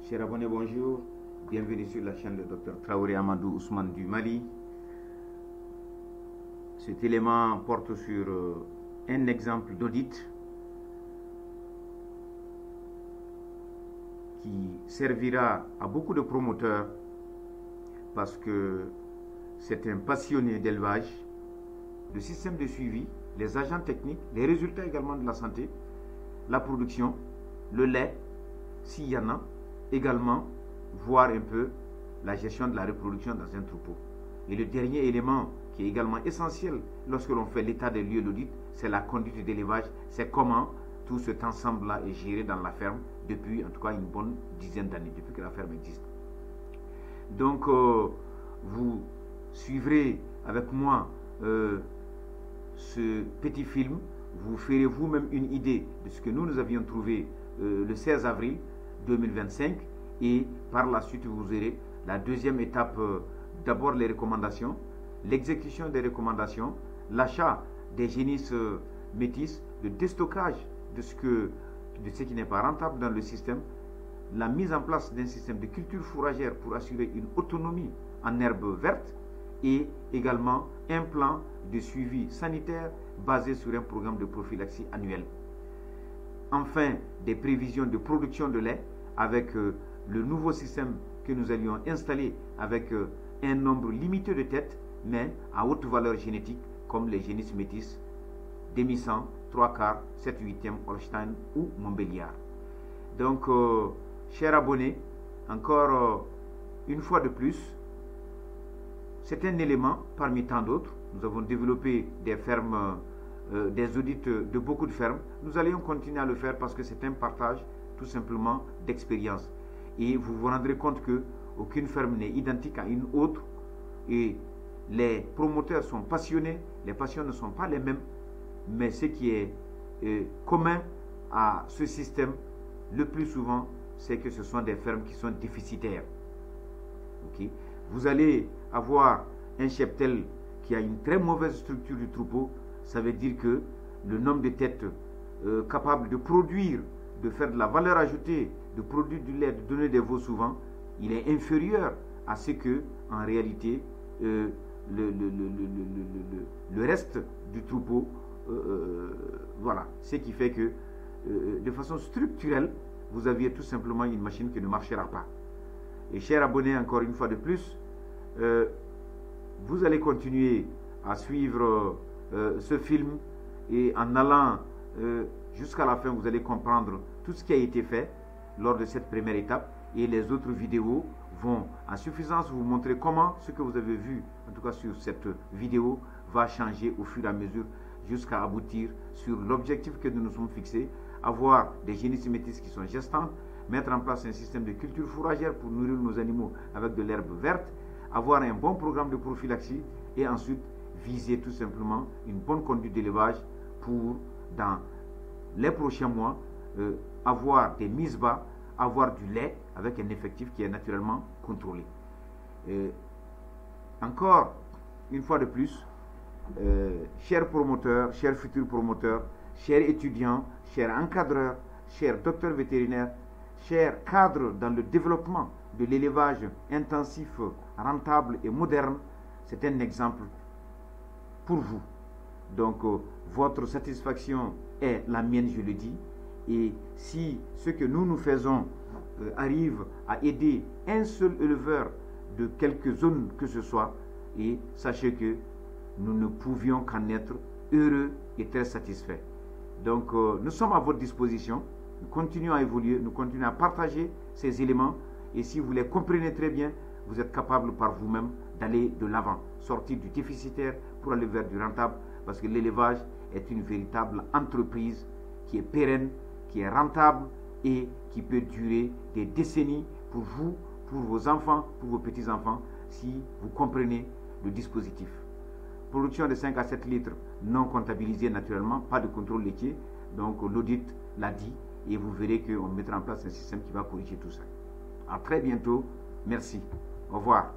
Chers abonnés, bonjour. Bienvenue sur la chaîne de Dr Traoré Amadou Ousmane du Mali. Cet élément porte sur un exemple d'audit qui servira à beaucoup de promoteurs parce que c'est un passionné d'élevage, le système de suivi, les agents techniques, les résultats également de la santé, la production, le lait, s'il y en a, également voir un peu la gestion de la reproduction dans un troupeau. Et le dernier élément qui est également essentiel lorsque l'on fait l'état des lieux d'audit, c'est la conduite d'élevage, c'est comment tout cet ensemble-là est géré dans la ferme depuis en tout cas une bonne dizaine d'années, depuis que la ferme existe. Donc vous suivrez avec moi ce petit film, vous ferez vous-même une idée de ce que nous avions trouvé le 16 avril 2025 et par la suite vous verrez la deuxième étape, d'abord les recommandations, l'exécution des recommandations, l'achat des génisses métis, le déstockage de ce qui n'est pas rentable dans le système, la mise en place d'un système de culture fourragère pour assurer une autonomie en herbe verte et également un plan de suivi sanitaire basé sur un programme de prophylaxie annuel. Enfin, des prévisions de production de lait avec le nouveau système que nous allions installer avec un nombre limité de têtes, mais à haute valeur génétique, comme les génisses métis, demi-sang, 3/4, 7/8e, Holstein ou Montbéliard. Donc, chers abonnés, encore une fois de plus, c'est un élément parmi tant d'autres. Nous avons développé des fermes, des audits de beaucoup de fermes. Nous allons continuer à le faire parce que c'est un partage tout simplement d'expérience. Et vous vous rendrez compte que aucune ferme n'est identique à une autre et les promoteurs sont passionnés, les passions ne sont pas les mêmes, mais ce qui est commun à ce système, le plus souvent, c'est que ce sont des fermes qui sont déficitaires. Okay? Vous allez avoir un cheptel qui a une très mauvaise structure du troupeau, ça veut dire que le nombre de têtes capables de produire, de faire de la valeur ajoutée, de produire du lait, de donner des veaux souvent, il est inférieur à ce que, en réalité, le reste du troupeau, voilà, ce qui fait que, de façon structurelle, vous aviez tout simplement une machine qui ne marchera pas. Et chers abonnés, encore une fois de plus, vous allez continuer à suivre ce film et en allant jusqu'à la fin, vous allez comprendre tout ce qui a été fait lors de cette première étape et les autres vidéos vont en suffisance vous montrer comment ce que vous avez vu, en tout cas sur cette vidéo, va changer au fur et à mesure jusqu'à aboutir sur l'objectif que nous nous sommes fixés, avoir des génisses métis qui sont gestantes, mettre en place un système de culture fourragère pour nourrir nos animaux avec de l'herbe verte, avoir un bon programme de prophylaxie et ensuite viser tout simplement une bonne conduite d'élevage pour, dans les prochains mois, avoir des mises bas, avoir du lait avec un effectif qui est naturellement contrôlé. Encore une fois de plus, chers promoteurs, chers futurs promoteurs, chers étudiants, chers encadreurs, chers docteurs vétérinaires, chers cadres dans le développement de l'élevage intensif, rentable et moderne, c'est un exemple pour vous. Donc, votre satisfaction est la mienne, je le dis. Et si ce que nous faisons arrive à aider un seul éleveur de quelque zone que ce soit, et sachez que nous ne pouvions qu'en être heureux et très satisfaits. Donc, nous sommes à votre disposition. Nous continuons à évoluer, nous continuons à partager ces éléments. Et si vous les comprenez très bien, vous êtes capable par vous-même d'aller de l'avant, sortir du déficitaire pour aller vers du rentable, parce que l'élevage est une véritable entreprise qui est pérenne, qui est rentable et qui peut durer des décennies pour vous, pour vos enfants, pour vos petits-enfants, si vous comprenez le dispositif. Production de 5 à 7 litres non comptabilisée naturellement, pas de contrôle laitier, donc l'audit l'a dit et vous verrez qu'on mettra en place un système qui va corriger tout ça. À très bientôt, merci, au revoir.